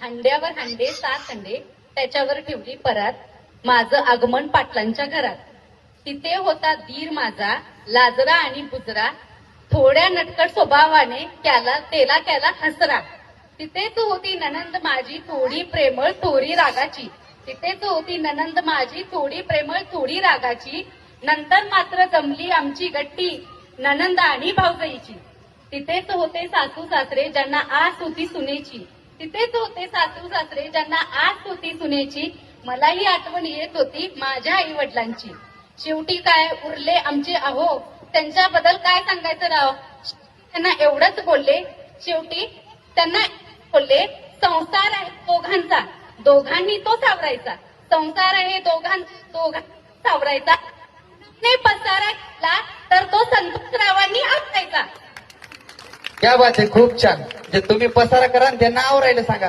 हंड्यावर हंडे 7 हंडे त्याच्यावर ठेवली परात माझं आगमन पाटलांच्या घरात. तिथे होता दीर माझा लाजरा आणि बुजरा थोड्या नटकट स्वभावाने तेला केला हसरा. तिथेच होती ननंद माझी थोडी प्रेमळ थोडी रागाची. तिथेच होती ननंद माझी थोडी प्रेमळ थोडी रागाची. नंतर मात्र जमली आमची गट्टी ननंद आणि भाऊजाईची. तिथेच होते सासू सासरे ज्यांना आस होती सुनेची. तिथेच होते सासू सासरे ज्यांना आस होती सुनेची. मलाही आठवण येत होती माझ्या आई वडिलांची. शेवटी काय उरले आमचे अहो त्यांच्याबद्दल काय सांगायचं राव. त्यांना एवढंच बोलले शेवटी त्यांना बोलले संसार आहे दोघांचा दोघांनी तो सावरायचा. संसार आहे दोघांनी सावरायचा. पसारा केला तर तो संतोषरावांनी आवरायचा. क्या बात आहे, खूप छान. जे तुम्ही पसारा करा आणि त्यांना आवरायला सांगा.